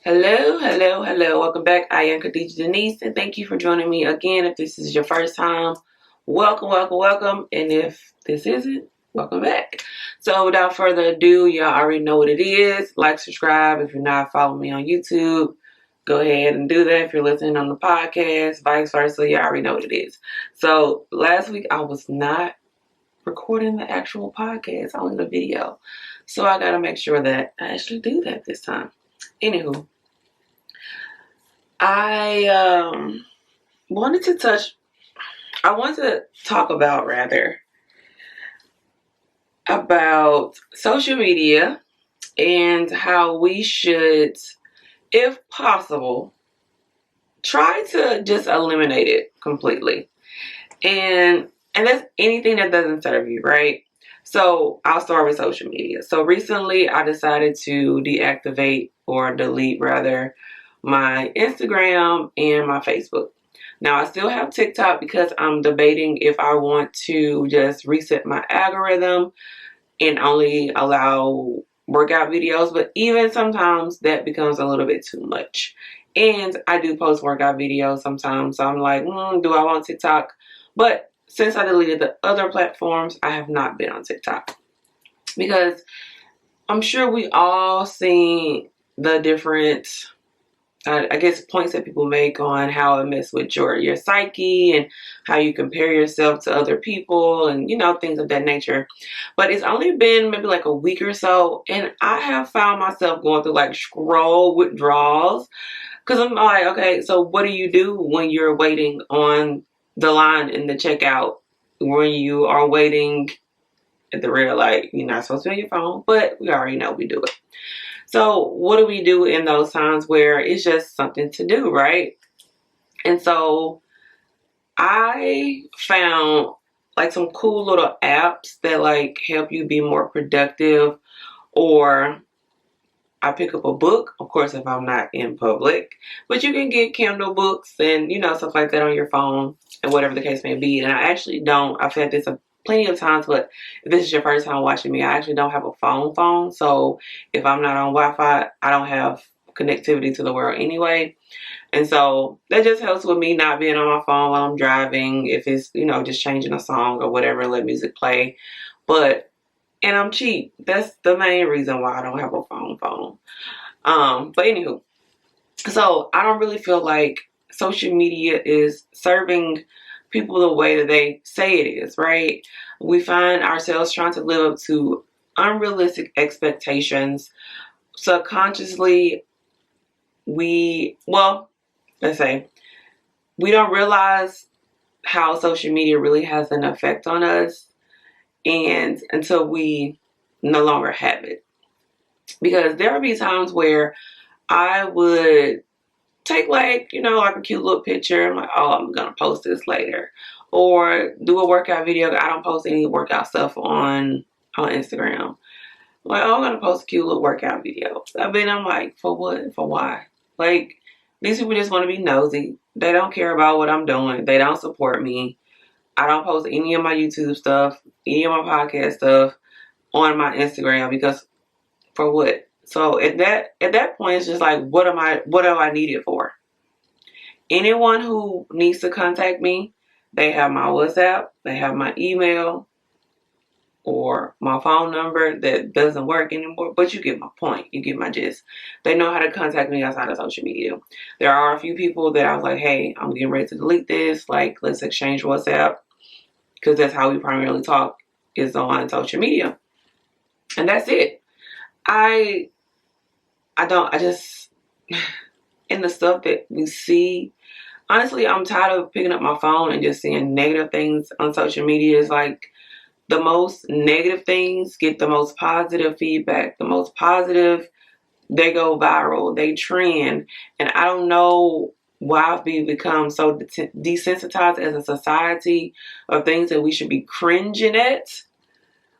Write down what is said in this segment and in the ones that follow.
Hello, hello, hello. Welcome back. I am Khadija Denise, and thank you for joining me again. If this is your first time, welcome, welcome, welcome. And if this isn't, welcome back. So without further ado, y'all already know what it is. Like, subscribe. If you're not following me on YouTube, go ahead and do that. If you're listening on the podcast, vice versa, you already know what it is. So last week, I was not recording the actual podcast, only the video. So I got to make sure that I actually do that this time. Anywho, I wanted to talk about social media and how we should, if possible, try to just eliminate it completely. And that's anything that doesn't serve you, right? So I'll start with social media. So recently I decided to deactivate or delete rather my Instagram and my Facebook. Now I still have TikTok because I'm debating if I want to just reset my algorithm and only allow workout videos, but even sometimes that becomes a little bit too much. And I do post workout videos sometimes, so I'm like, do I want TikTok? But since I deleted the other platforms, I have not been on TikTok because I'm sure we all seen the different I guess points that people make on how it messes with your psyche and how you compare yourself to other people and things of that nature. But it's only been maybe like a week or so, and I have found myself going through like scroll withdrawals because I'm like, okay, so what do you do when you're waiting on the line in the checkout, when you are waiting at the red light? You're not supposed to be on your phone, but we already know we do it. So what do we do in those times where it's just something to do, right? And so I found like some cool little apps that like help you be more productive, or I pick up a book, of course, if I'm not in public, but you can get Kindle books and, stuff like that on your phone and whatever the case may be. And I've had this plenty of times, but if this is your first time watching me, I actually don't have a phone. So if I'm not on Wi-Fi, I don't have connectivity to the world anyway. And so that just helps with me not being on my phone while I'm driving. If it's, just changing a song or whatever, let music play. And I'm cheap. That's the main reason why I don't have a phone. But anywho, so I don't really feel like social media is serving people the way that they say it is, right? We find ourselves trying to live up to unrealistic expectations. Subconsciously, let's say, we don't realize how social media really has an effect on us, and until we no longer have it. Because there will be times where I would take like a cute little picture. I'm like, oh, I'm going to post this later. Or do a workout video. I don't post any workout stuff on Instagram. I'm like, oh, I'm going to post a cute little workout video. I'm like, for what? For why? Like, these people just want to be nosy. They don't care about what I'm doing. They don't support me. I don't post any of my YouTube stuff, any of my podcast stuff on my Instagram because for what? So at that point, it's just like, what do I need it for? Anyone who needs to contact me, they have my WhatsApp, they have my email, or my phone number that doesn't work anymore. But you get my point. You get my gist. They know how to contact me outside of social media. There are a few people that I was like, hey, I'm getting ready to delete this. Like, let's exchange WhatsApp, because that's how we primarily talk, is on social media. And that's it. I just, in the stuff that we see, honestly, I'm tired of picking up my phone and just seeing negative things on social media. It's like the most negative things get the most positive feedback. The most positive, they go viral, they trend. And I don't know why we've become so desensitized as a society of things that we should be cringing at.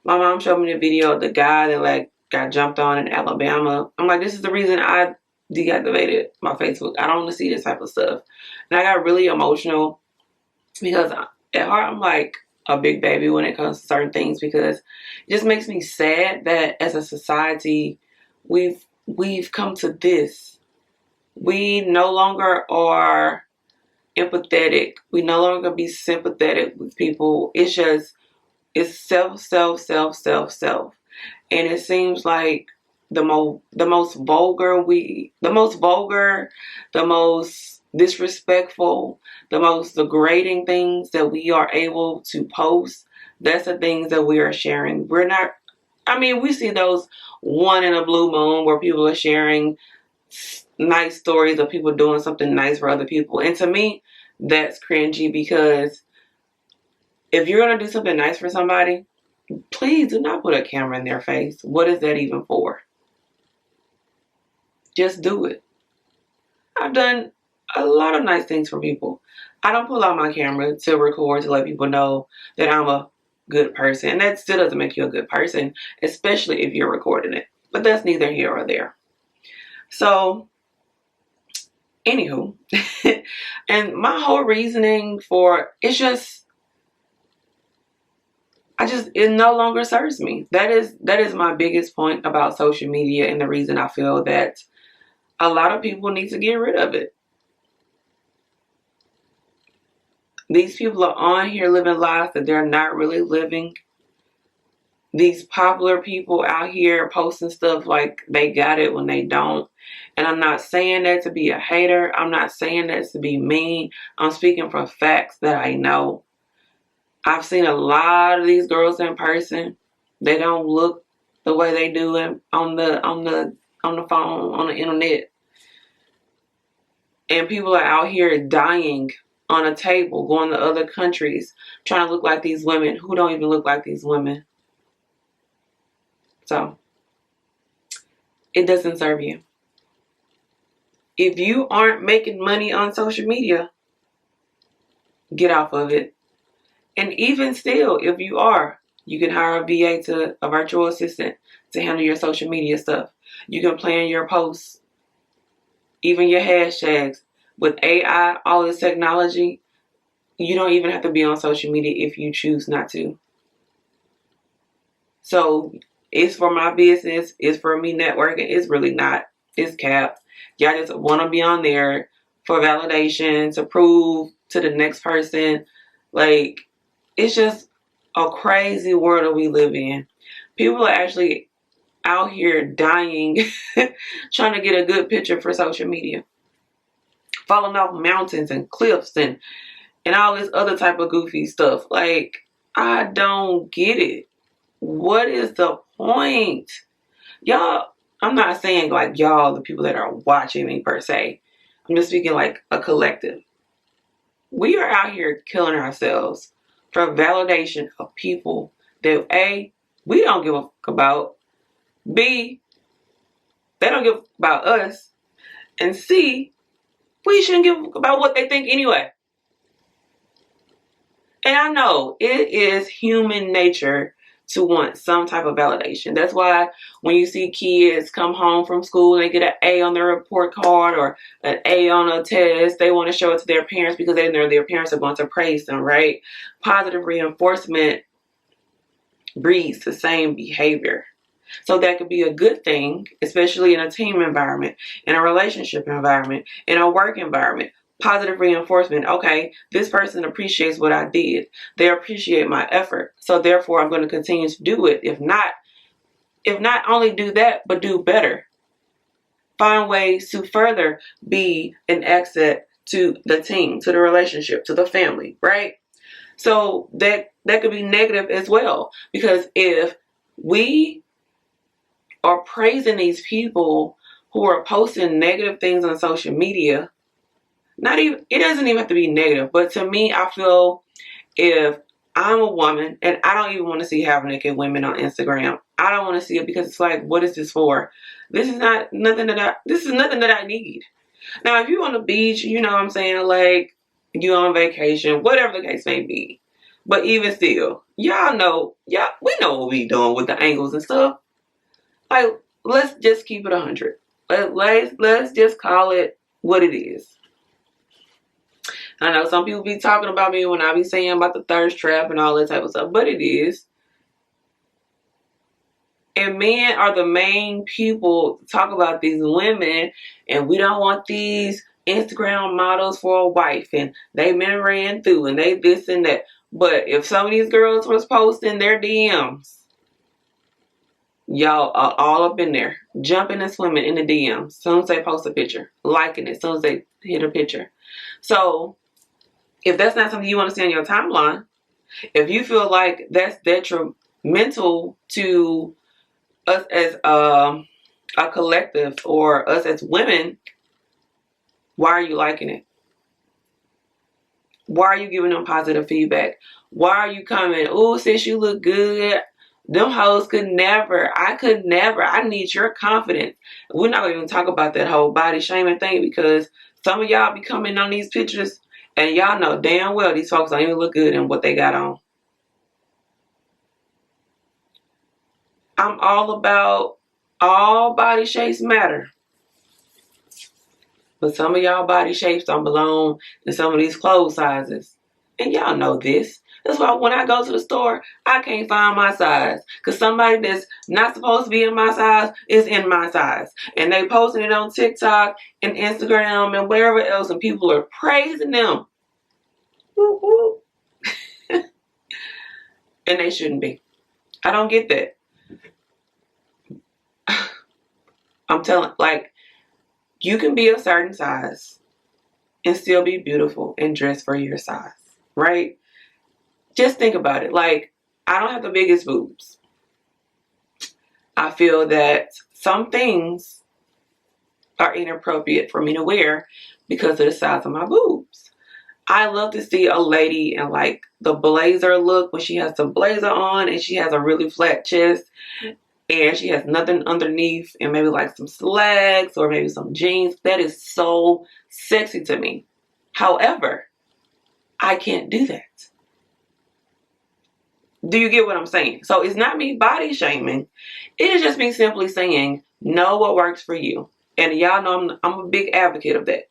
My mom showed me the video of the guy that like got jumped on in Alabama. I'm like, this is the reason I deactivated my Facebook. I don't want to see this type of stuff. And I got really emotional because at heart I'm like a big baby when it comes to certain things, because it just makes me sad that as a society we've come to this. We no longer are empathetic. We no longer be sympathetic with people. It's just, it's self, self, self, self, self. And it seems like the most vulgar, the most disrespectful, the most degrading things that we are able to post, that's the things that we are sharing. We're not, I mean, we see those one in a blue moon where people are sharing nice stories of people doing something nice for other people. And to me, that's cringy, because if you're going to do something nice for somebody, please do not put a camera in their face. What is that even for? Just do it. I've done a lot of nice things for people. I don't pull out my camera to record to let people know that I'm a good person. And that still doesn't make you a good person, especially if you're recording it. But that's neither here or there. So, anywho, and my whole reasoning for it no longer serves me. That is my biggest point about social media, and the reason I feel that a lot of people need to get rid of it. These people are on here living lives that they're not really living. These popular people out here posting stuff like they got it when they don't. And I'm not saying that to be a hater. I'm not saying that to be mean. I'm speaking from facts that I know. I've seen a lot of these girls in person. They don't look the way they do on the phone, on the internet. And people are out here dying on a table, going to other countries, trying to look like these women who don't even look like these women. So, it doesn't serve you. If you aren't making money on social media, get off of it. And even still, if you are, you can hire a virtual assistant to handle your social media stuff. You can plan your posts, even your hashtags. With AI, all this technology, you don't even have to be on social media if you choose not to. So it's for my business, it's for me networking. It's really not. It's capped. Y'all just want to be on there for validation, to prove to the next person. Like, it's just a crazy world that we live in. People are actually out here dying trying to get a good picture for social media. Falling off mountains and cliffs and all this other type of goofy stuff. Like, I don't get it. What is the point? Y'all, I'm not saying like y'all, the people that are watching me per se. I'm just speaking like a collective. We are out here killing ourselves for validation of people that A, we don't give a fuck about. B, they don't give a fuck about us. And C, we shouldn't give a fuck about what they think anyway. And I know it is human nature to want some type of validation. That's why when you see kids come home from school and they get an A on their report card or an A on a test, they want to show it to their parents because they know their parents are going to praise them, right? Positive reinforcement breeds the same behavior. So that could be a good thing, especially in a team environment, in a relationship environment, in a work environment. Positive reinforcement. Okay, this person appreciates what I did. They appreciate my effort. So therefore, I'm going to continue to do it. If not only do that, but do better. Find ways to further be an asset to the team, to the relationship, to the family, right? So that could be negative as well. Because if we are praising these people who are posting negative things on social media, it doesn't even have to be negative, but to me, I feel if I'm a woman and I don't even want to see half naked women on Instagram, I don't want to see it because it's like, what is this for? This is nothing that I need. Now, if you're on the beach, you know what I'm saying, like you on vacation, whatever the case may be. But even still, we know what we doing with the angles and stuff. Like, let's just keep it 100. Let's just call it what it is. I know some people be talking about me when I be saying about the thirst trap and all that type of stuff, but it is. And men are the main people to talk about these women, and we don't want these Instagram models for a wife, and they men ran through, and they this and that. But if some of these girls was posting their DMs, y'all are all up in there, jumping and swimming in the DMs. As soon as they post a picture, liking it, as soon as they hit a picture. So if that's not something you want to see on your timeline, if you feel like that's detrimental to us as a collective or us as women, why are you liking it? Why are you giving them positive feedback? Why are you coming, oh, sis, you look good? Them hoes could never. I could never. I need your confidence. We're not going to even talk about that whole body shaming thing, because some of y'all be coming on these pictures and y'all know damn well these folks don't even look good in what they got on. I'm all about all body shapes matter. But some of y'all body shapes don't belong in some of these clothes sizes. And y'all know this. That's why when I go to the store, I can't find my size. Because somebody that's not supposed to be in my size is in my size. And they posting it on TikTok and Instagram and wherever else. And people are praising them. Woo woo. And they shouldn't be. I don't get that. I'm telling, like, you can be a certain size and still be beautiful and dress for your size, right? Just think about it. Like, I don't have the biggest boobs. I feel that some things are inappropriate for me to wear because of the size of my boobs. I love to see a lady in like the blazer look, when she has the blazer on and she has a really flat chest and she has nothing underneath and maybe like some slacks or maybe some jeans. That is so sexy to me. However, I can't do that. Do you get what I'm saying? So it's not me body shaming. It is just me simply saying, know what works for you. And y'all know I'm a big advocate of that.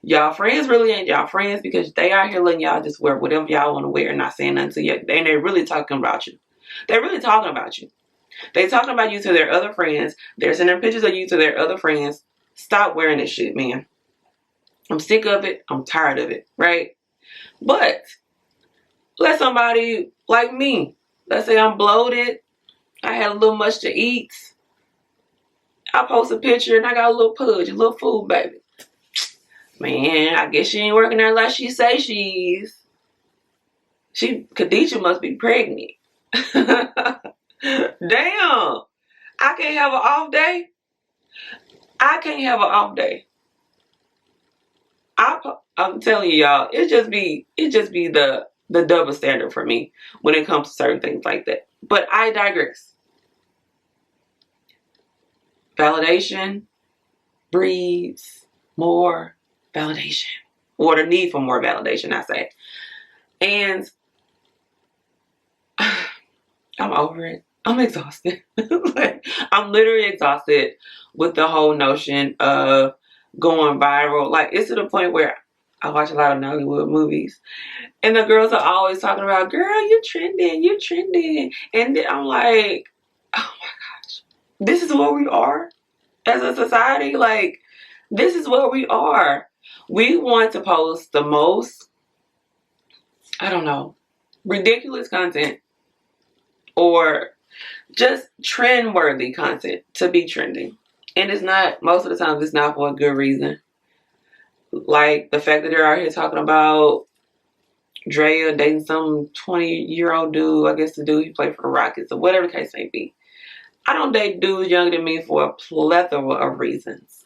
Y'all friends really ain't y'all friends because they out here letting y'all just wear whatever y'all want to wear and not saying nothing to you. And they're really talking about you. They're really talking about you. They're talking about you to their other friends. They're sending pictures of you to their other friends. Stop wearing this shit, man. I'm sick of it. I'm tired of it, right? But let somebody like me, let's say I'm bloated, I had a little much to eat, I post a picture and I got a little pudge, a little food baby. Man, I guess she ain't working there like she say she is. Khadijah must be pregnant. Damn. I can't have an off day. I can't have an off day. I'm telling you, y'all, it just be the double standard for me when it comes to certain things like that. But I digress. Validation breeds more validation, or the need for more validation, I say. And I'm over it. I'm exhausted. Like, I'm literally exhausted with the whole notion of going viral. Like, it's to the point where I watch a lot of Nollywood movies, and the girls are always talking about, girl, you trending. And then I'm like, oh my gosh, this is where we are as a society. Like, this is where we are. We want to post the most, I don't know, ridiculous content or just trend-worthy content to be trending. And it's not, most of the time, it's not for a good reason. Like the fact that they're out here talking about Drea dating some 20-year-old dude. I guess the dude he played for the Rockets or whatever the case may be. I don't date dudes younger than me for a plethora of reasons.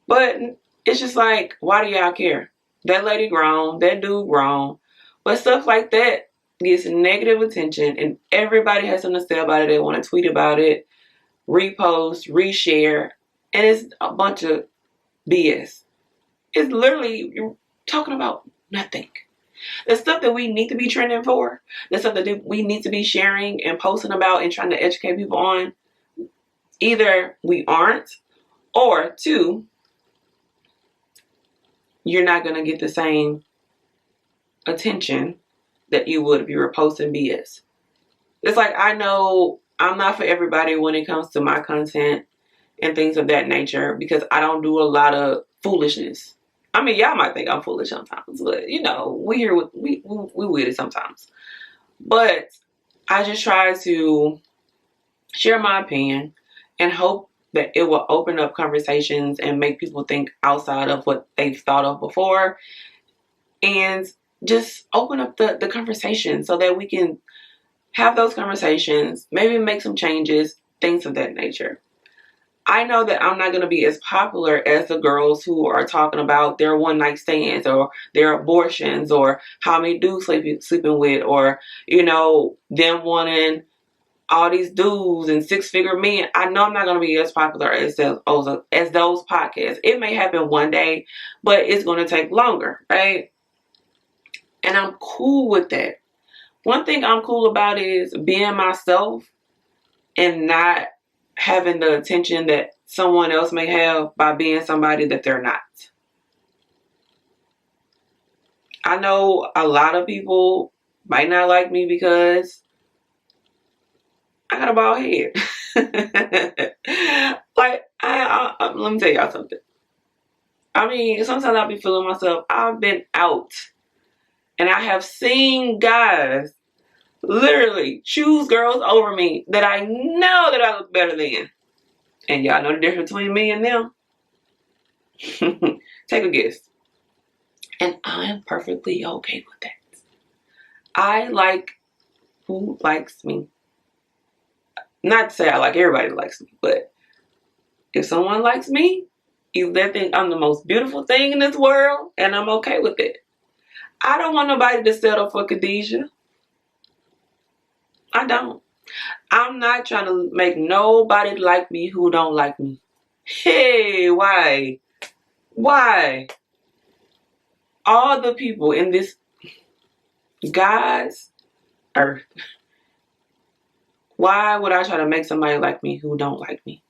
But it's just like, why do y'all care? That lady grown, that dude grown. But stuff like that gets negative attention and everybody has something to say about it. They want to tweet about it, repost, reshare, and it's a bunch of BS. It's literally, you're talking about nothing. The stuff that we need to be trending for, the stuff that we need to be sharing and posting about and trying to educate people on, either we aren't, or two, you're not going to get the same attention that you would if you were posting BS. It's like, I know I'm not for everybody when it comes to my content and things of that nature, because I don't do a lot of foolishness. I mean, y'all might think I'm foolish sometimes, but you know, we weird sometimes. But I just try to share my opinion and hope that it will open up conversations and make people think outside of what they've thought of before, and just open up the conversation so that we can have those conversations, maybe make some changes, things of that nature. I know that I'm not going to be as popular as the girls who are talking about their one night stands or their abortions or how many dudes sleeping with, or, you know, them wanting all these dudes and six-figure men. I know I'm not going to be as popular as those podcasts. It may happen one day, but it's going to take longer, right? And I'm cool with that. One thing I'm cool about is being myself and not having the attention that someone else may have by being somebody that they're not. I know a lot of people might not like me because I got a bald head. Like, let me tell y'all something. I mean, sometimes I'll be feeling myself. I've been out and I have seen guys literally choose girls over me that I know that I look better than. And y'all know the difference between me and them? Take a guess. And I'm perfectly okay with that. I like who likes me. Not to say I like everybody that likes me, but if someone likes me, either they think I'm the most beautiful thing in this world, and I'm okay with it. I don't want nobody to settle for Khadijah. I don't. I'm not trying to make nobody like me who don't like me. Hey, why? Why? All the people in this God's earth, why would I try to make somebody like me who don't like me?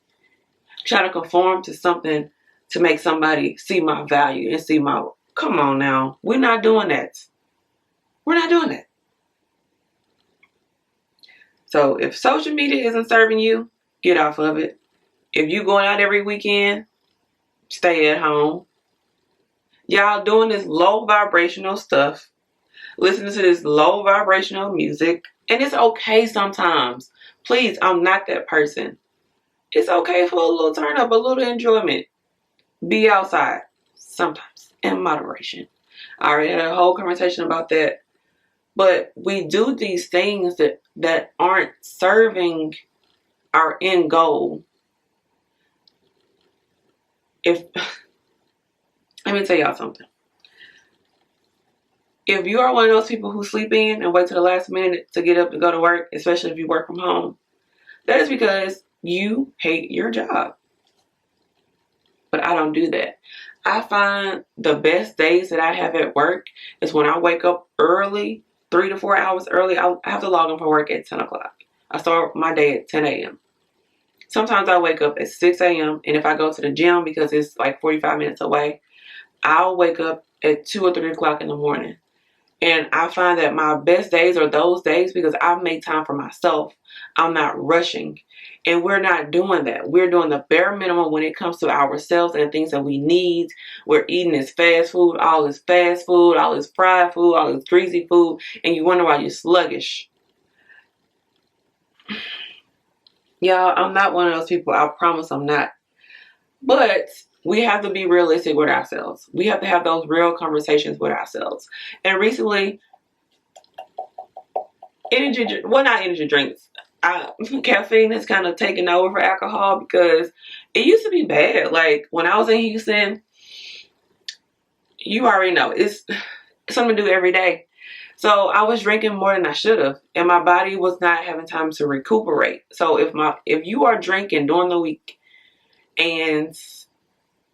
Try to conform to something to make somebody see my value and see my... Come on now. We're not doing that. We're not doing that. So if social media isn't serving you, get off of it. If you going out every weekend, stay at home. Y'all doing this low vibrational stuff, listening to this low vibrational music, and it's okay sometimes. Please, I'm not that person. It's okay for a little turn up, a little enjoyment. Be outside sometimes in moderation. I already had a whole conversation about that. But we do these things that aren't serving our end goal. Let me tell y'all something. If you are one of those people who sleep in and wait till the last minute to get up to go to work, especially if you work from home, that is because you hate your job. But I don't do that. I find the best days that I have at work is when I wake up early, 3 to 4 hours early. I have to log in for work at 10 o'clock. I start my day at 10 a.m. Sometimes I wake up at 6 a.m. And if I go to the gym because it's like 45 minutes away, I'll wake up at 2 or 3 o'clock in the morning. And I find that my best days are those days because I've made time for myself. I'm not rushing. And we're not doing that. We're doing the bare minimum when it comes to ourselves and things that we need. We're eating this fast food, all this fast food, all this fried food, all this greasy food, and you wonder why you're sluggish. Y'all, I'm not one of those people. I promise I'm not. But we have to be realistic with ourselves. We have to have those real conversations with ourselves. And recently, not energy drinks. Caffeine has kind of taken over for alcohol because it used to be bad. Like when I was in Houston, you already know it's something to do every day. So I was drinking more than I should have, and my body was not having time to recuperate. So if you are drinking during the week, and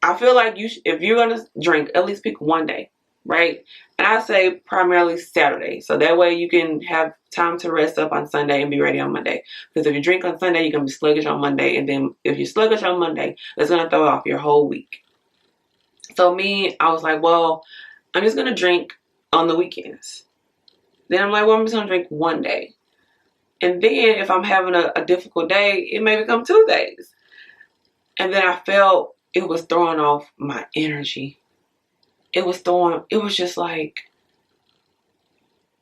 I feel like if you're gonna drink, at least pick one day, right? And I say primarily Saturday, so that way you can have time to rest up on Sunday and be ready on Monday. Because if you drink on Sunday, you're gonna be sluggish on Monday, and then if you're sluggish on Monday, that's gonna throw off your whole week. So I was like, well, I'm just gonna drink on the weekends. Then I'm like, well, I'm just gonna drink one day. And then if I'm having a difficult day, it may become 2 days. And then I felt it was throwing off my energy. It was just like,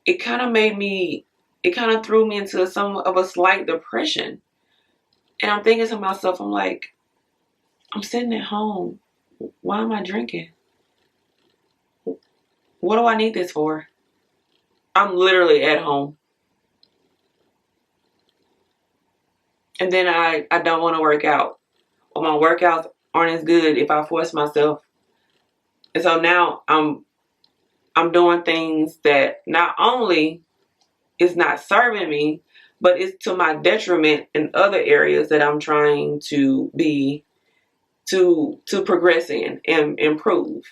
it kind of threw me into some of a slight depression. And I'm thinking to myself, I'm like, I'm sitting at home. Why am I drinking? What do I need this for? I'm literally at home. And then I don't want to work out. Or my workouts aren't as good if I force myself. And so now I'm doing things that not only is not serving me, but it's to my detriment in other areas that I'm trying to progress in and improve.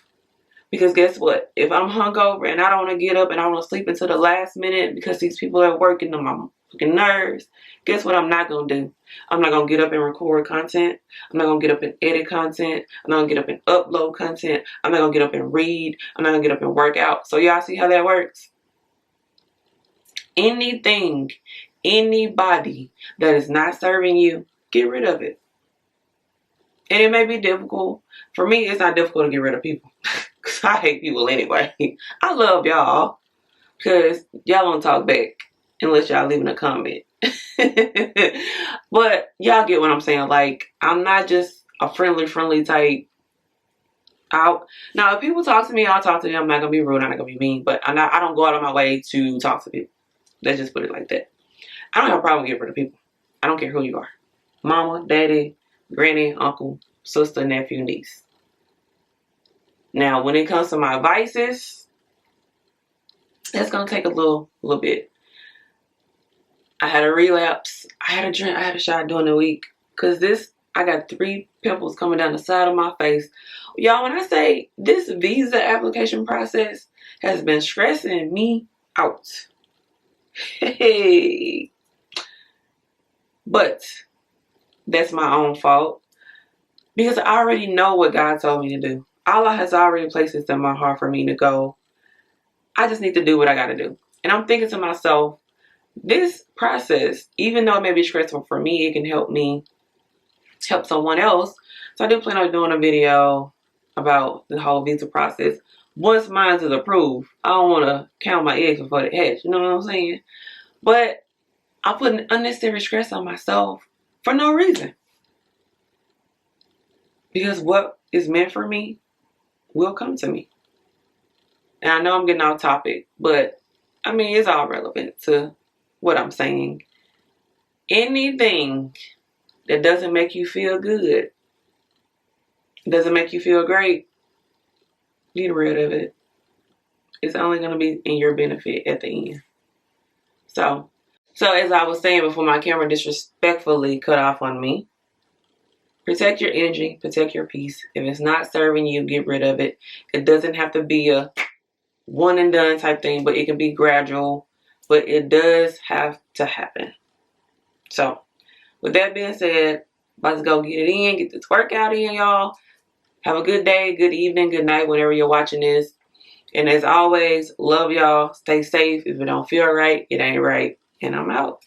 Because guess what? If I'm hungover and I don't want to get up and I want to sleep until the last minute because these people are working on my fucking nerves, guess what I'm not going to do? I'm not going to get up and record content. I'm not going to get up and edit content. I'm not going to get up and upload content. I'm not going to get up and read. I'm not going to get up and work out. So y'all see how that works? Anything, anybody that is not serving you, get rid of it. And it may be difficult. For me, it's not difficult to get rid of people. Because I hate people anyway. I love y'all. Because y'all don't talk back. Unless y'all leave in a comment. But y'all get what I'm saying. Like, I'm not just a friendly type. Now, if people talk to me, I'll talk to them. I'm not going to be rude. I'm not going to be mean. But I don't go out of my way to talk to people. Let's just put it like that. I don't have a problem getting rid of people. I don't care who you are. Mama, daddy, granny, uncle, sister, nephew, niece. Now, when it comes to my vices, that's going to take a little bit. I had a relapse. I had a drink. I had a shot during the week. Because I got 3 pimples coming down the side of my face. Y'all, when I say this visa application process has been stressing me out. Hey. But that's my own fault. Because I already know what God told me to do. Allah has already placed this in my heart for me to go. I just need to do what I got to do. And I'm thinking to myself, this process, even though it may be stressful for me, it can help me help someone else. So I do plan on doing a video about the whole visa process. Once mine is approved, I don't want to count my eggs before they hatch. You know what I'm saying? But I put unnecessary stress on myself for no reason. Because what is meant for me will come to me. And I know I'm getting off topic, but I mean, it's all relevant to what I'm saying. Anything that doesn't make you feel good, doesn't make you feel great, get rid of it. It's only going to be in your benefit at the end. So as I was saying before my camera disrespectfully cut off on me, protect your energy, protect your peace. If it's not serving you, get rid of it. It doesn't have to be a one and done type thing, but it can be gradual. But it does have to happen. So, with that being said, about to go get it in, get this workout in, y'all. Have a good day, good evening, good night, whenever you're watching this. And as always, love y'all. Stay safe. If it don't feel right, it ain't right. And I'm out.